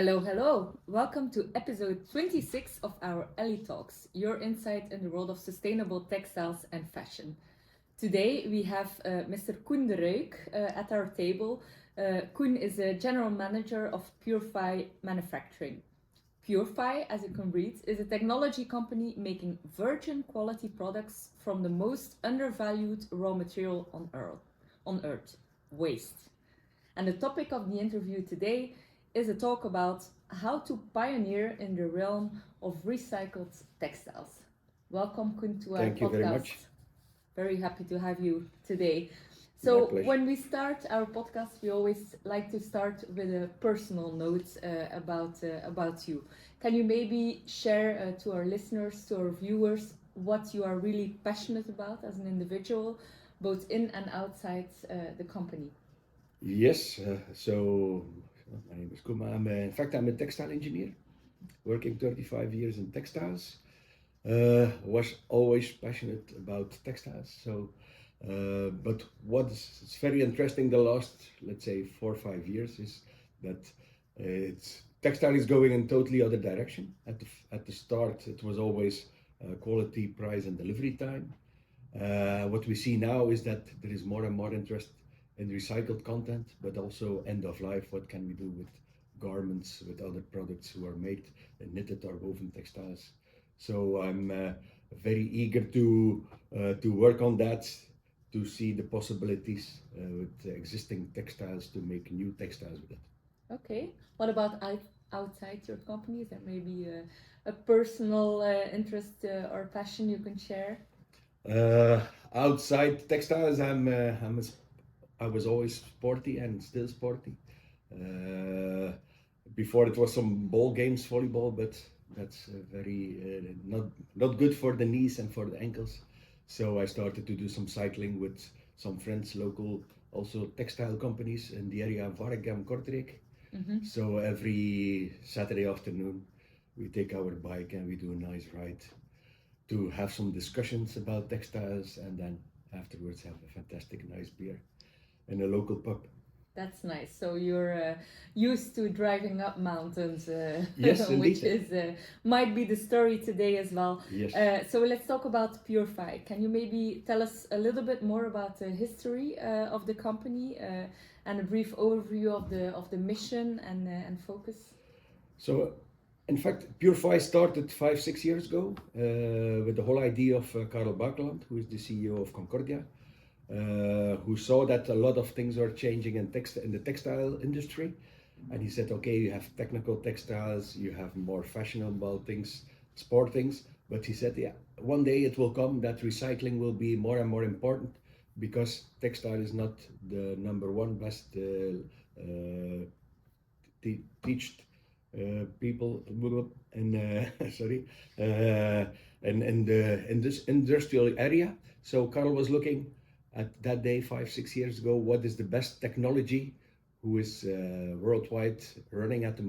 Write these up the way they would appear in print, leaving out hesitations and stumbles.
Hello, hello. Welcome to episode 26 of our Ellie.Talks, your insight in the world of sustainable textiles and fashion. Today we have Mr. Koen De Ruyck at our table. Koen is a general manager of Purfi Manufacturing. Purfi, as you can read, is a technology company making virgin quality products from the most undervalued raw material on earth, waste. And the topic of the interview today is a talk about how to pioneer in the realm of recycled textiles. Welcome, Koen, to our Thank you podcast. very much. Very happy to have you today. My So pleasure. when we start our podcast, we always like to start with a personal note about you. Can you maybe share to our listeners, to our viewers, what you are really passionate about as an individual, both in and outside the company? Yes, my name is Kuma. I'm a textile engineer, working 35 years in textiles. Was always passionate about textiles. But what is very interesting the last, let's say, 4 or 5 years is that textile is going in totally other direction. At the start, it was always quality, price, and delivery time. What we see now is that there is more and more interest in recycled content, but also end of life. What can we do with garments, with other products who are made in knitted or woven textiles? So I'm very eager to work on that, to see the possibilities with the existing textiles to make new textiles with it. Okay. What about outside your company? Is there maybe a personal interest or passion you can share? Outside textiles, I was always sporty and still sporty. Before it was some ball games, volleyball, but that's very not good for the knees and for the ankles. So I started to do some cycling with some friends, local also textile companies in the area of Waregem, Kortrijk. Mm-hmm. So every Saturday afternoon, we take our bike and we do a nice ride to have some discussions about textiles, and then afterwards have a fantastic nice beer in a local pub. That's nice. So you're used to driving up mountains, Yes, which indeed. is might be the story today as well. Yes. So let's talk about Purfi. Can you maybe tell us a little bit more about the history of the company and a brief overview of the mission and focus? So, in fact, Purfi started 5, 6 years ago with the whole idea of Karel Bakeland, who is the CEO of Concordia, who saw that a lot of things are changing in the textile industry. And he said, okay, you have technical textiles, you have more fashionable things, sport things. But he said, yeah, one day it will come that recycling will be more and more important, because textile is not the number one best teached people in sorry in this industrial area. So Carl was looking at that day 5, 6 years ago, what is the best technology who is worldwide running at that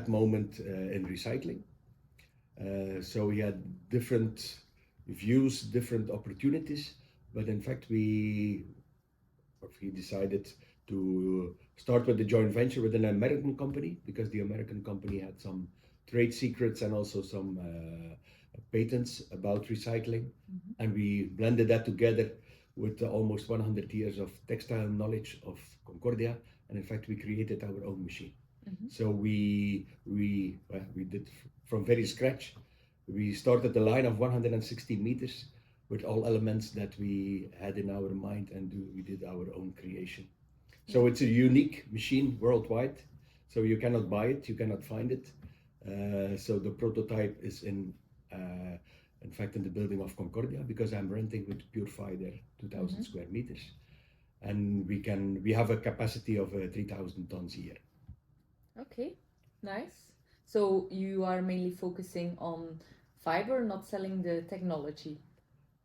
moment in recycling. So we had different views, different opportunities, but in fact we decided to start with the joint venture with an American company, because the American company had some trade secrets and also some patents about recycling. Mm-hmm. And we blended that together with almost 100 years of textile knowledge of Concordia, and in fact we created our own machine. Mm-hmm. So we did from very scratch. We started the line of 160 meters with all elements that we had in our mind, and we did our own creation. So it's a unique machine worldwide. So you cannot buy it, you cannot find it. So the prototype is in fact in the building of Concordia, because I'm renting with Purfi there 2,000 Mm-hmm. square meters, and we have a capacity of 3,000 tons a year. Okay, nice. So you are mainly focusing on fiber, not selling the technology.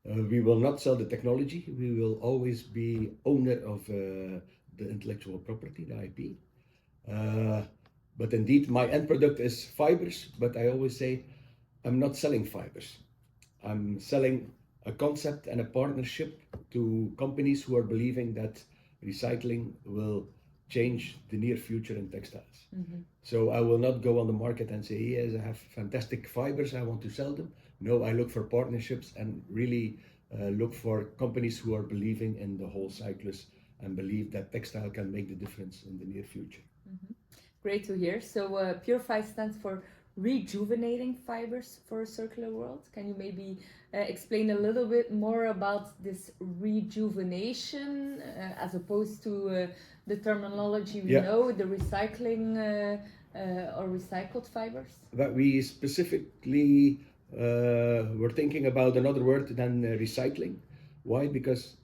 We will not sell the technology. We will always be owner of the intellectual property, the IP. But indeed, my end product is fibers, but I always say I'm not selling fibers. I'm selling a concept and a partnership to companies who are believing that recycling will change the near future in textiles. So I will not go on the market and say, yes, I have fantastic fibers, I want to sell them. No, I look for partnerships and really look for companies who are believing in the whole cyclus and believe that textile can make the difference in the near future. Great to hear. So Purify stands for rejuvenating fibers for a circular world. Can you maybe explain a little bit more about this rejuvenation as opposed to the terminology we know, the recycling or recycled fibers? But we specifically were thinking about another word than recycling. Why? Because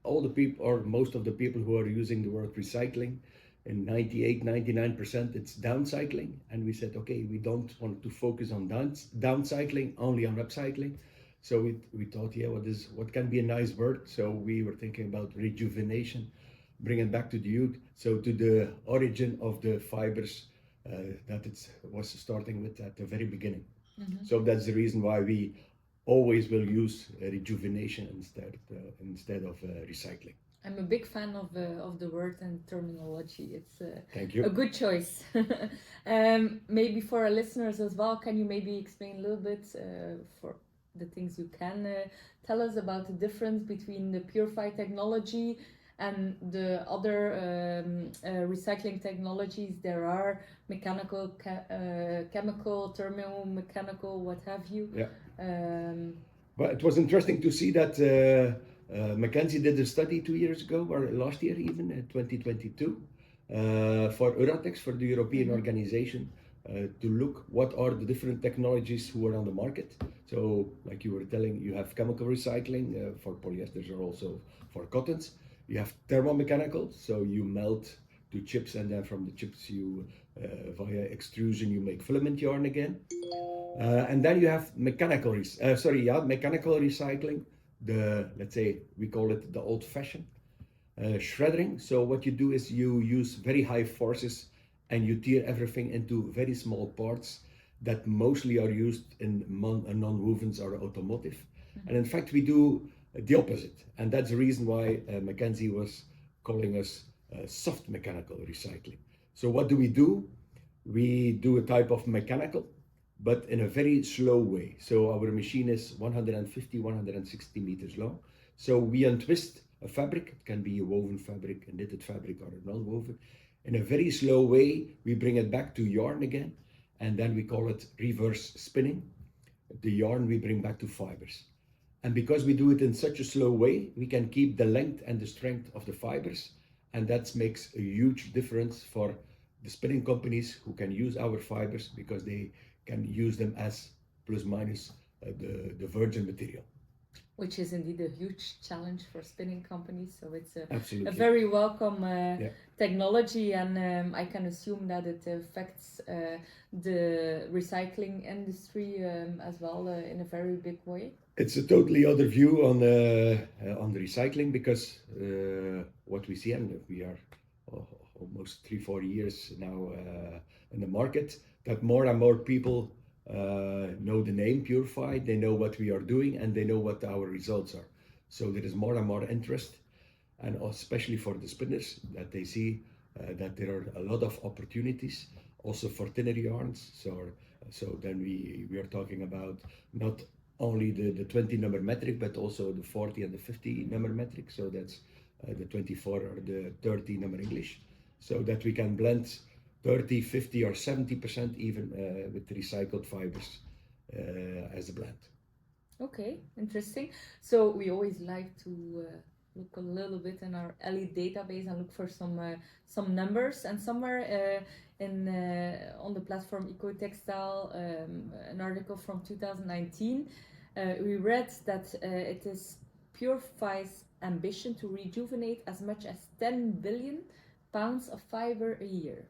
all the people, or most of the people who are using the word recycling, in 98-99% it's downcycling, and we said, okay, we don't want to focus on downcycling, only on upcycling. So we thought, yeah, what can be a nice word? So we were thinking about rejuvenation, bring it back to the youth, so to the origin of the fibers that it was starting with at the very beginning. So that's the reason why we always will use rejuvenation instead of recycling. I'm a big fan of the word and terminology. It's Thank you. A good choice. Maybe for our listeners as well, can you maybe explain a little bit for the things you can tell us about the difference between the Purify technology and the other recycling technologies? There are mechanical, chemical, thermomechanical, what have you. Yeah. But it was interesting to see that McKinsey did a study 2 years ago, or last year even, 2022, for Euratex, for the European organization, to look what are the different technologies who are on the market. So, like you were telling, you have chemical recycling for polyesters, or also for cottons. You have thermomechanical, so you melt to chips, and then from the chips you, via extrusion, you make filament yarn again. And then you have mechanical recycling. Let's say we call it the old-fashioned shredding. So what you do is you use very high forces and you tear everything into very small parts that mostly are used in non-wovens or automotive. And in fact, we do the opposite. And that's the reason why McKinsey was calling us soft mechanical recycling. So what do? We do a type of mechanical, but in a very slow way. So our machine is 150, 160 meters long. So we untwist a fabric, it can be a woven fabric, a knitted fabric, or a non-woven. In a very slow way, we bring it back to yarn again, and then we call it reverse spinning. The yarn we bring back to fibers. And because we do it in such a slow way, we can keep the length and the strength of the fibers, and that makes a huge difference for the spinning companies who can use our fibers, because they can use them as plus minus the virgin material. Which is indeed a huge challenge for spinning companies. So it's Absolutely. a very welcome technology, and I can assume that it affects the recycling industry as well in a very big way. It's a totally other view on the recycling, because what we see, and we are almost 3-4 years now in the market, that more and more people know the name Purify, they know what we are doing, and they know what our results are. So there is more and more interest, and especially for the spinners, that they see that there are a lot of opportunities also for thinner yarns. So then we are talking about not only the 20 number metric, but also the 40 and the 50 number metric. So that's the 24 or the 30 number English, so that we can blend 30, 50 or 70% even with the recycled fibers as a blend. Okay, interesting. So we always like to look a little bit in our Ellie database and look for some numbers, and somewhere on the platform EcoTextile, an article from 2019, we read that it is Purify's ambition to rejuvenate as much as 10 billion pounds of fiber a year.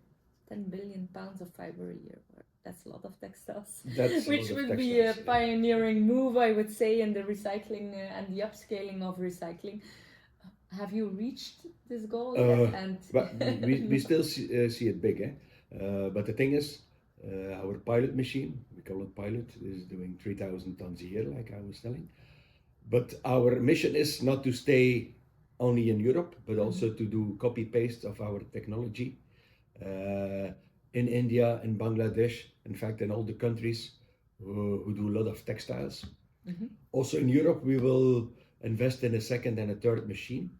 10 billion pounds of fiber a year. That's a lot of textiles. Which would be a pioneering move, I would say, in the recycling and the upscaling of recycling. Have you reached this goal yet? But we still see it big, but the thing is, our pilot machine, we call it pilot, is doing 3,000 tons a year, like I was telling. But our mission is not to stay only in Europe, but also to do copy paste of our technology in India, in Bangladesh, in fact, in all the countries who do a lot of textiles. Also in Europe, we will invest in a second and a third machine.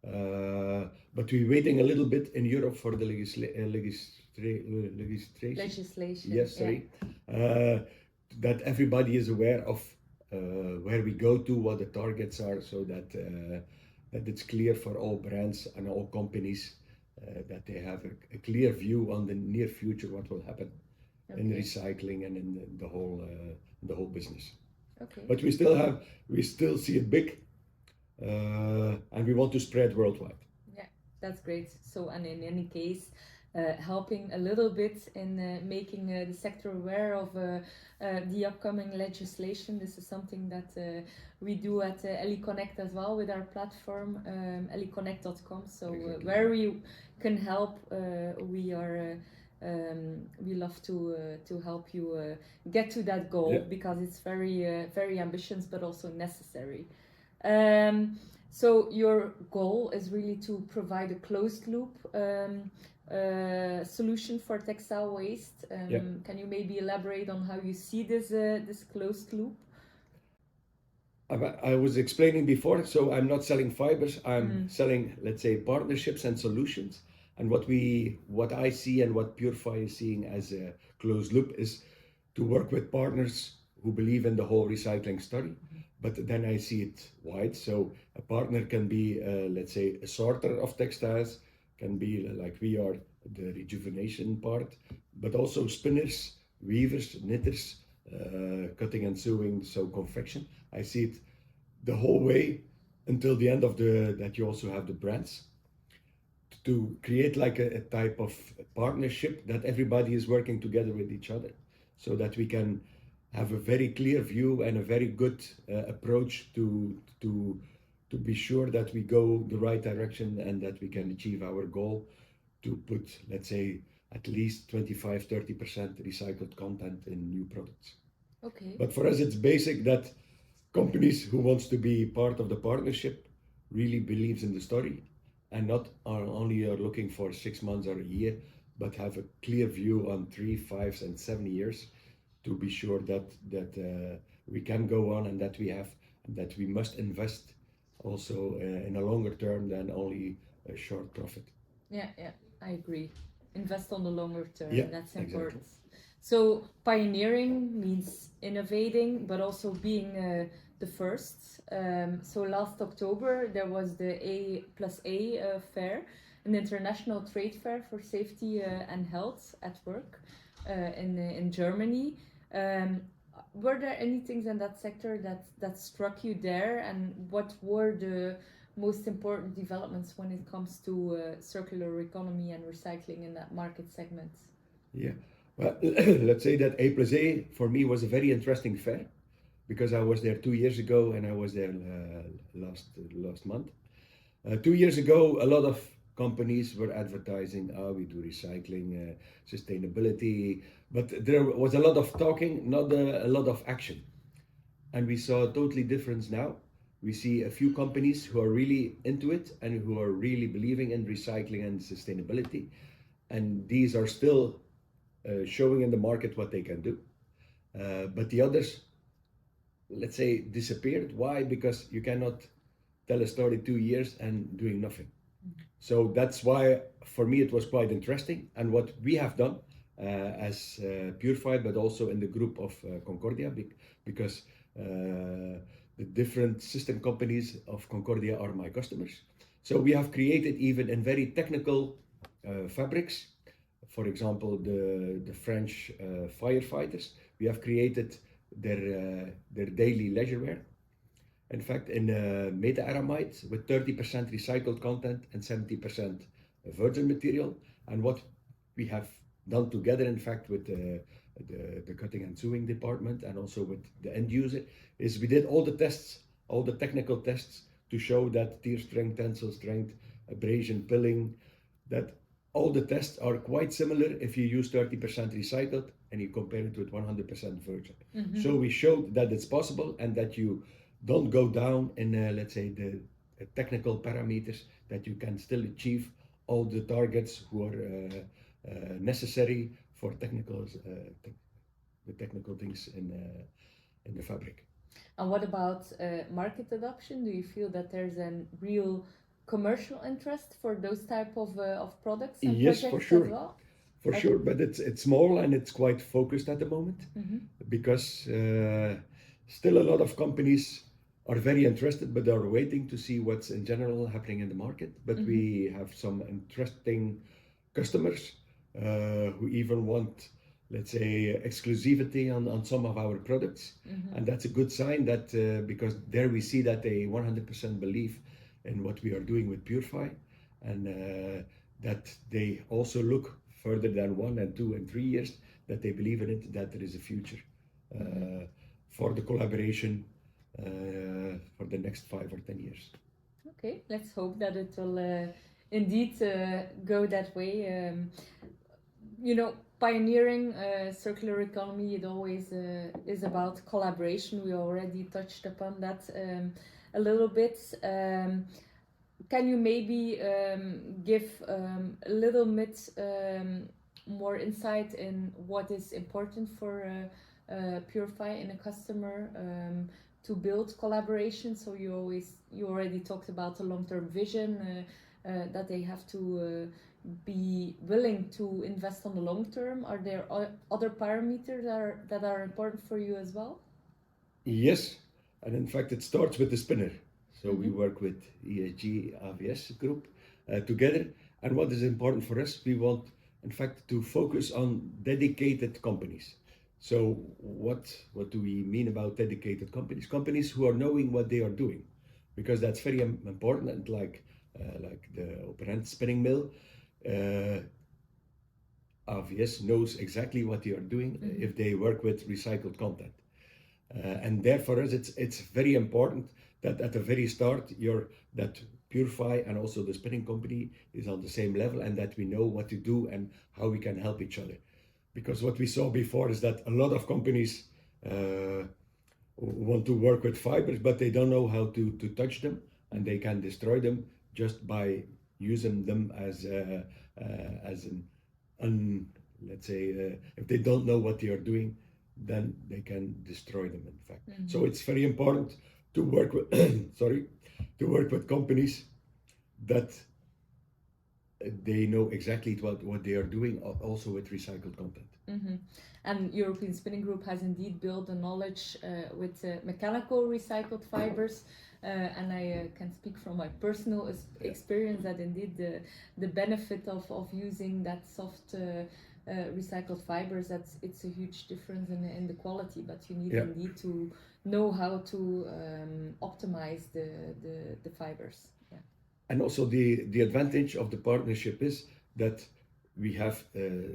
But we're waiting a little bit in Europe for the legislation. Yes, sorry. That everybody is aware of where we go to, what the targets are, so that it's clear for all brands and all companies that they have a clear view on the near future, what will happen in recycling and in the whole business. Okay. But we still see it big, and we want to spread worldwide. Yeah, that's great. So, and in any case, helping a little bit in making the sector aware of the upcoming legislation. This is something that we do at Ellie.Connect as well with our platform, Ellie.Connect.com. So Exactly. where we can help, we love to help you get to that goal, because it's very ambitious but also necessary. So your goal is really to provide a closed loop solution for textile waste. Can you maybe elaborate on how you see this closed loop? I was explaining before, so I'm not selling fibers, I'm selling, let's say, partnerships and solutions. And what I see and what Purfi is seeing as a closed loop is to work with partners who believe in the whole recycling story. But then I see it wide. So a partner can be, let's say, a sorter of textiles, can be like we are, the rejuvenation part, but also spinners, weavers, knitters, cutting and sewing, so confection. I see it the whole way until the end of that you also have the brands, to create like a type of partnership that everybody is working together with each other, so that we can have a very clear view and a very good approach to be sure that we go the right direction and that we can achieve our goal to put, let's say, at least 25-30% recycled content in new products. Okay. But for us, it's basic that companies who wants to be part of the partnership really believes in the story, and not only are looking for 6 months or a year, but have a clear view on 3, 5, and 7 years to be sure that we can go on, and that we must invest also in a longer term than only a short profit. Yeah, I agree. Invest on the longer term. Yeah, that's important. Exactly. So pioneering means innovating, but also being the first. So last October there was the A+A fair, an international trade fair for safety and health at work in Germany. Were there any things in that sector that struck you there, and what were the most important developments when it comes to circular economy and recycling in that market segment? Yeah, well, let's say that A+A for me was a very interesting fair, because I was there 2 years ago and I was there last month. 2 years ago, a lot of companies were advertising, we do recycling, sustainability, but there was a lot of talking, not a lot of action. And we saw a totally difference now. We see a few companies who are really into it and who are really believing in recycling and sustainability. And these are still showing in the market what they can do. But the others, let's say, disappeared. Why? Because you cannot tell a story 2 years and doing nothing. So that's why for me it was quite interesting. And what we have done as Purfi, but also in the group of Concordia, because the different system companies of Concordia are my customers. So we have created, even in very technical fabrics, for example, the French firefighters, we have created their daily leisure wear. In fact, in meta-aramide with 30% recycled content and 70% virgin material. And what we have done together, in fact, with the cutting and sewing department and also with the end user, is we did all the tests, all the technical tests, to show that tear strength, tensile strength, abrasion, pilling, that all the tests are quite similar if you use 30% recycled and you compare it with 100% virgin. So we showed that it's possible and that you don't go down in, let's say, technical parameters that you can still achieve all the targets who are necessary for the technical things in the fabric. And what about market adoption? Do you feel that there's a real commercial interest for those type of products and Yes, projects for sure. as well? For sure, but it's small and it's quite focused at the moment because still a lot of companies are very interested, but are waiting to see what's in general happening in the market. But we have some interesting customers who even want, let's say, exclusivity on some of our products. And that's a good sign that because there we see that they 100% believe in what we are doing with Purfi, and that they also look further than 1 and 2 and 3 years, that they believe in it, that there is a future for the collaboration for the next 5 or 10 years. Okay, let's hope that it will indeed go that way. You know, pioneering circular economy, it always is about collaboration. We already touched upon that a little bit. Can you maybe give a little bit more insight in what is important for Purfi in a customer to build collaboration? So you already talked about the long-term vision that they have to be willing to invest on the long term. Are there other parameters that are important for you as well? Yes, and in fact it starts with the spinner. So we work with ESG AVS group together, and what is important for us, we want in fact to focus on dedicated companies. So what do we mean about dedicated companies? Companies who are knowing what they are doing, because that's very important. And like the Operant spinning mill, AVS knows exactly what they are doing if they work with recycled content. And therefore, it's very important that at the very start, that Purfi and also the spinning company is on the same level, and that we know what to do and how we can help each other. Because what we saw before is that a lot of companies want to work with fibers, but they don't know how to touch them, and they can destroy them just by using them as let's say, if they don't know what they are doing, then they can destroy them, in fact. So it's very important to work with to work with companies that they know exactly what they are doing, also with recycled content. And European Spinning Group has indeed built a knowledge with mechanical recycled fibers. And I can speak from my personal experience that indeed the benefit of using that soft recycled fibers, it's a huge difference in the quality, but you need indeed to know how to optimize the fibers. Yeah. And also the advantage of the partnership is that we have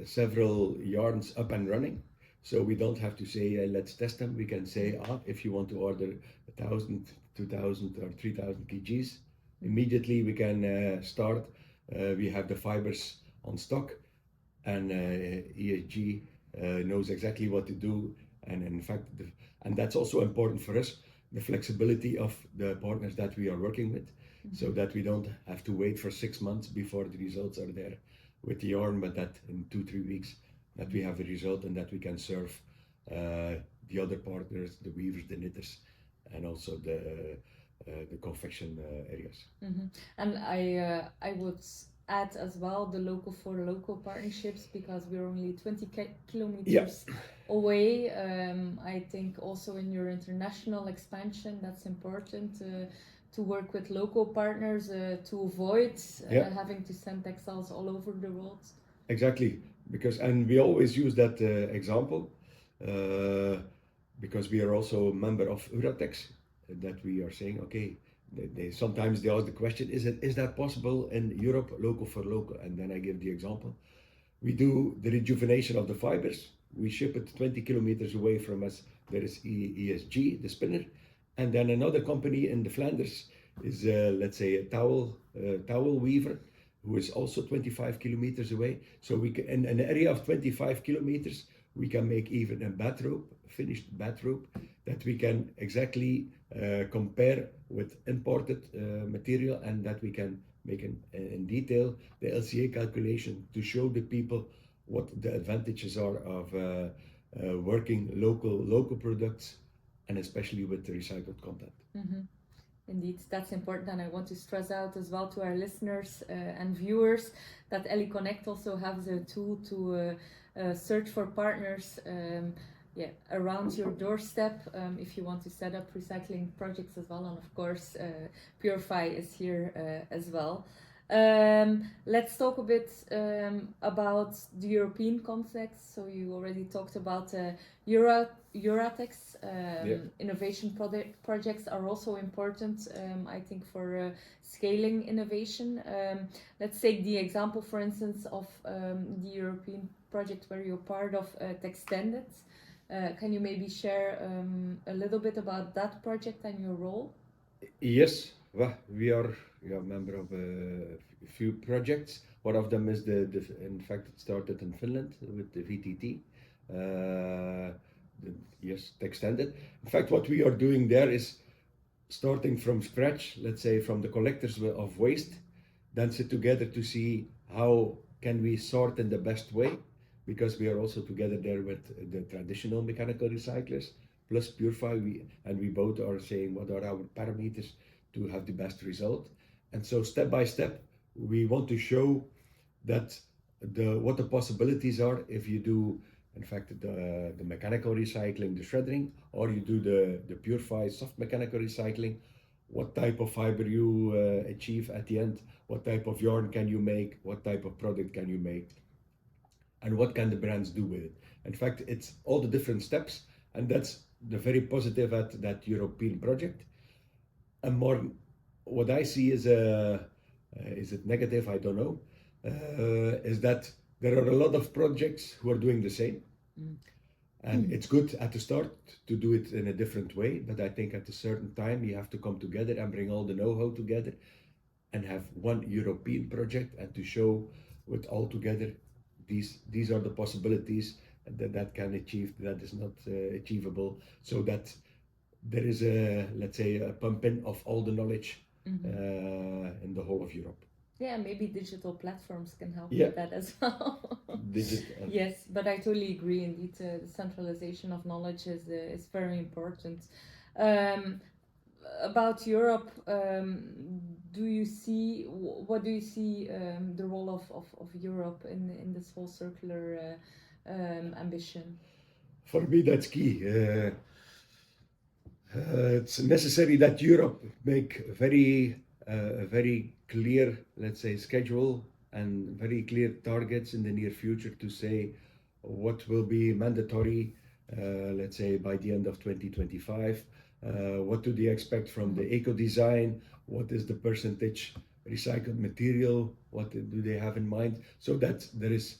several yarns up and running, so we don't have to say let's test them. We can say if you want to order 1,000, 2,000 or 3,000 kgs, immediately we can start. We have the fibers on stock, and ESG knows exactly what to do, and in fact and that's also important for us, the flexibility of the partners that we are working with, so that we don't have to wait for 6 months before the results are there with the yarn, but that in 2-3 weeks that we have a result, and that we can serve the other partners, the weavers, the knitters, and also the confection areas. And I would add as well the local for local partnerships, because we're only 20 kilometers away. I think also in your international expansion, that's important to work with local partners to avoid having to send textiles all over the world. Exactly, and we always use that example because we are also a member of Uratex, that we are saying, okay, sometimes they ask the question, is that possible in Europe, local for local? And then I give the example. We do the rejuvenation of the fibers. We ship it 20 kilometers away from us. There is ESG, the spinner. And then another company in the Flanders is, let's say, a towel weaver, who is also 25 kilometers away. So we can, in an area of 25 kilometers, we can make even a bathrobe, finished bathrobe, that we can exactly compare with imported material, and that we can make in detail the LCA calculation to show the people what the advantages are of working local products, and especially with the recycled content. Mm-hmm. Indeed, that's important, and I want to stress out as well to our listeners and viewers that Ellie.Connect also has a tool to search for partners around your doorstep if you want to set up recycling projects as well, and of course Purfi is here as well. Let's talk a bit about the European context. So you already talked about Euratex. Innovation projects are also important, I think, for scaling innovation. Let's take the example, for instance, of the European project where you're part of Textended. Can you maybe share a little bit about that project and your role? Yes, well, we are a member of a few projects. One of them is in fact, it started in Finland with the VTT. Yes, Extended. In fact, what we are doing there is starting from scratch, let's say from the collectors of waste, then sit together to see how can we sort in the best way, because we are also together there with the traditional mechanical recyclers plus Purfi, and we both are saying what are our parameters to have the best result. And so step by step, we want to show that what the possibilities are if you do, in fact, the mechanical recycling, the shredding, or you do the Purfi soft mechanical recycling, what type of fiber you achieve at the end, what type of yarn can you make, what type of product can you make, and what can the brands do with it. In fact, it's all the different steps, and that's the very positive at that European project. And more, what I see is it negative? I don't know. Is that there are a lot of projects who are doing the same. And it's good at the start to do it in a different way, but I think at a certain time you have to come together and bring all the know-how together and have one European project, and to show with all together these are the possibilities that can achieve, that is not achievable, so that there is a, let's say, a pumping of all the knowledge in the whole of Europe. Yeah, maybe digital platforms can help with that as well. Yes, but I totally agree. Indeed, the centralization of knowledge is very important. About Europe, what do you see the role of Europe in this whole circular ambition? For me, that's key. It's necessary that Europe make a very clear, let's say, schedule and very clear targets in the near future to say what will be mandatory, let's say, by the end of 2025. What do they expect from the eco design? What is the percentage recycled material? What do they have in mind? So that there is,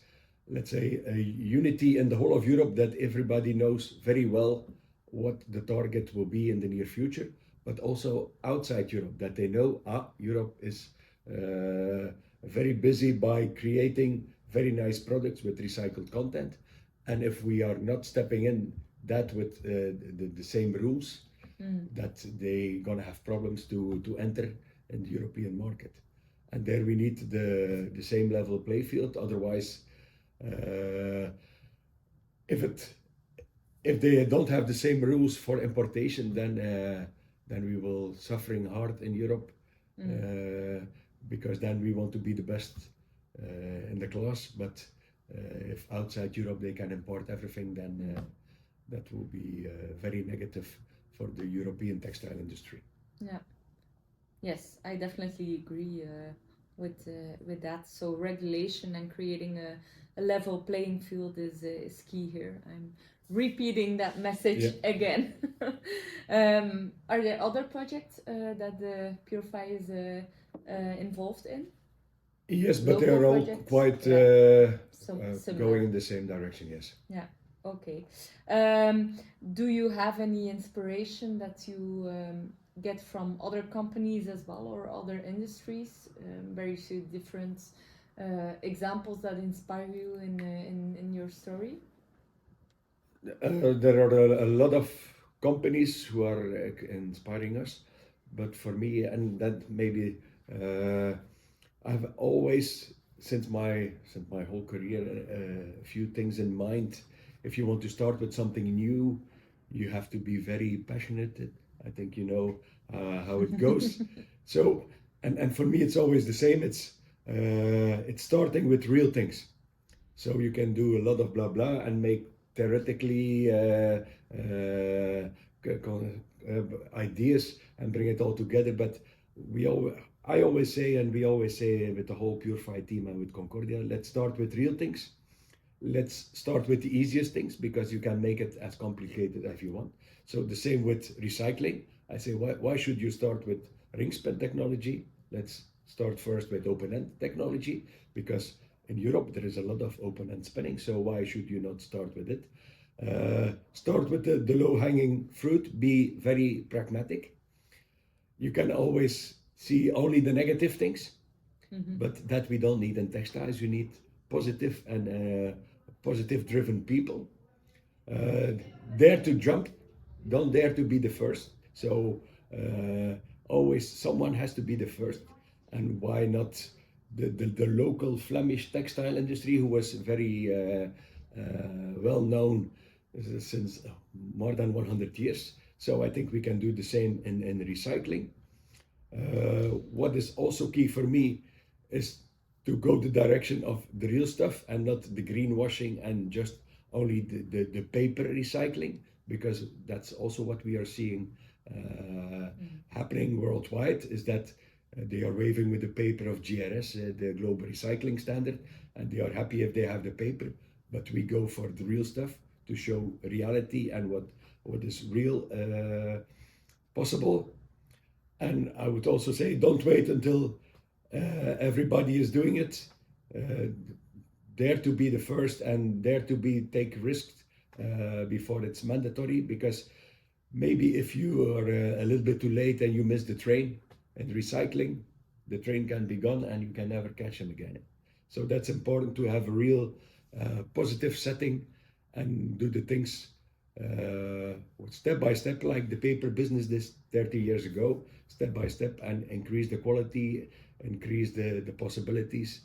let's say, a unity in the whole of Europe, that everybody knows very well what the target will be in the near future, but also outside Europe, that they know Europe is very busy by creating very nice products with recycled content, and if we are not stepping in that with the same rules, that they gonna have problems to enter in the European market. And there we need the same level play field. Otherwise, if they don't have the same rules for importation, then we will suffering hard in Europe, because then we want to be the best in the class. But if outside Europe they can import everything, then that will be very negative for the European textile industry. Yeah. Yes, I definitely agree with that. So regulation and creating a level playing field is key here. I'm repeating that message again. Are there other projects that the Purfi is involved in? Yes, but they are all quite going in the same direction, yes. Yeah, okay. Do you have any inspiration that you get from other companies as well, or other industries? Very few different examples that inspire you in your story? There are a lot of companies who are inspiring us, but for me, and that maybe I've always, since my whole career, a few things in mind. If you want to start with something new, you have to be very passionate. I think you know how it goes. So, and for me, it's always the same. It's starting with real things. So you can do a lot of blah blah and make theoretically ideas and bring it all together. But I always say, and we always say with the whole Purify team and with Concordia, let's start with real things. Let's start with the easiest things because you can make it as complicated as you want. So the same with recycling. I say, why should you start with ring spin technology? Let's start first with open-end technology because in Europe there is a lot of open-end spinning. So why should you not start with it? Start with the low-hanging fruit. Be very pragmatic. You can always see only the negative things, but that we don't need in textiles. You need positive and positive driven people. Dare to jump, don't dare to be the first. So always someone has to be the first. And why not the local Flemish textile industry, who was very well known since more than 100 years. So I think we can do the same in recycling. What is also key for me is to go the direction of the real stuff and not the greenwashing and just only the paper recycling, because that's also what we are seeing happening worldwide, is that they are waving with the paper of GRS, the global recycling standard, and they are happy if they have the paper, but we go for the real stuff to show reality and what is real possible. And I would also say, don't wait until everybody is doing it. Dare to be the first and dare to take risks before it's mandatory, because maybe if you are a little bit too late and you miss the train and recycling, the train can be gone and you can never catch them again. So that's important, to have a real positive setting and do the things step by step, like the paper business this 30 years ago, step by step, and increase the quality, increase the possibilities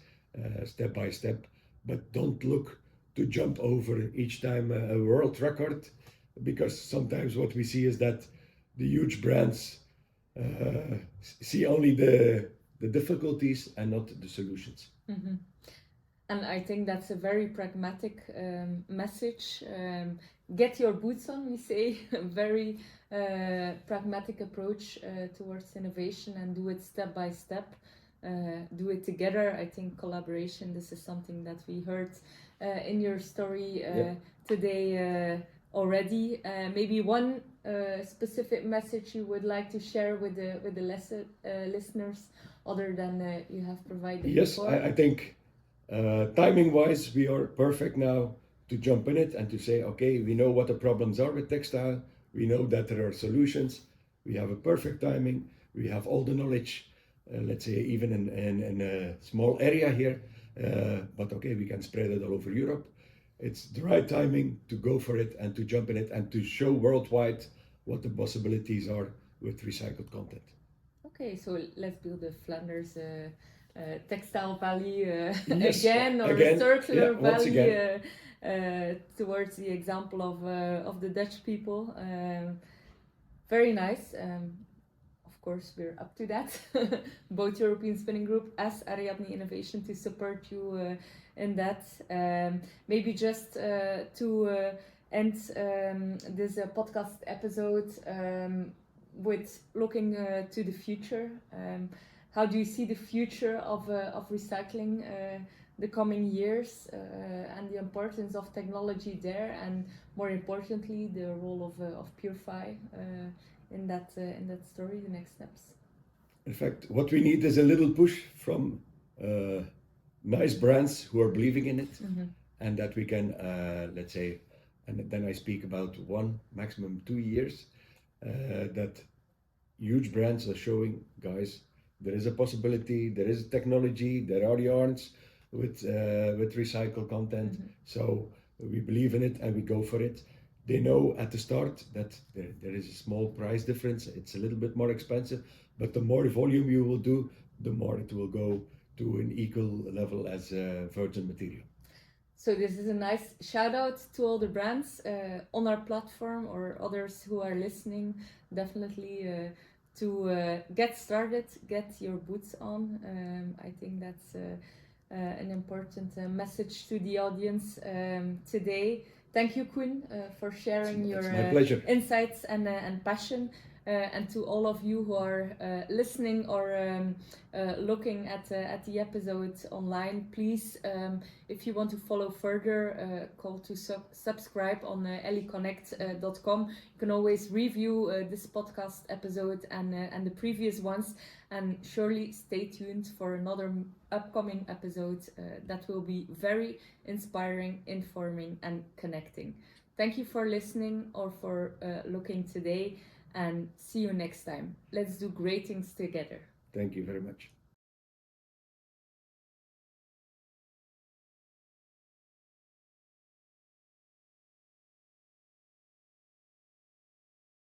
step by step. But don't look to jump over each time a world record, because sometimes what we see is that the huge brands see only the difficulties and not the solutions. Mm-hmm. And I think that's a very pragmatic message. Get your boots on, we say. A very pragmatic approach towards innovation, and do it step by step. Do it together. I think collaboration, this is something that we heard in your story today already. Maybe one specific message you would like to share with the listeners, other than you have provided before? I think timing wise, we are perfect now to jump in it and to say, okay, we know what the problems are with textile. We know that there are solutions. We have a perfect timing. We have all the knowledge, let's say even in a small area here. But okay, we can spread it all over Europe. It's the right timing to go for it and to jump in it and to show worldwide what the possibilities are with recycled content. Okay, so let's build a Flanders textile valley again, or a circular valley towards the example of the Dutch people. Very nice. Of course, we're up to that. Both European Spinning Group as Ariadne Innovation to support you in that. Maybe just to end this podcast episode with looking to the future. How do you see the future of recycling the coming years, and the importance of technology there, and more importantly the role of Purfi in that story, the next steps? In fact, what we need is a little push from nice brands who are believing in it, and that we can, let's say, and then I speak about 1, maximum 2 years, that huge brands are showing, guys, there is a possibility, there is technology, there are yarns with recycled content. So we believe in it and we go for it. they know at the start that there is a small price difference. It's a little bit more expensive, but the more volume you will do, the more it will go to an equal level as virgin material. So this is a nice shout out to all the brands on our platform or others who are listening. Definitely to get started, get your boots on. I think that's an important message to the audience today. Thank you, Koen, for sharing your my pleasure. insights and passion. And to all of you who are listening or looking at the episode online, please, if you want to follow further, call to subscribe on Ellie.Connect.com. You can always review this podcast episode and the previous ones, and surely stay tuned for another upcoming episode that will be very inspiring, informing, and connecting. Thank you for listening or for looking today. And see you next time. Let's do great things together. Thank you very much.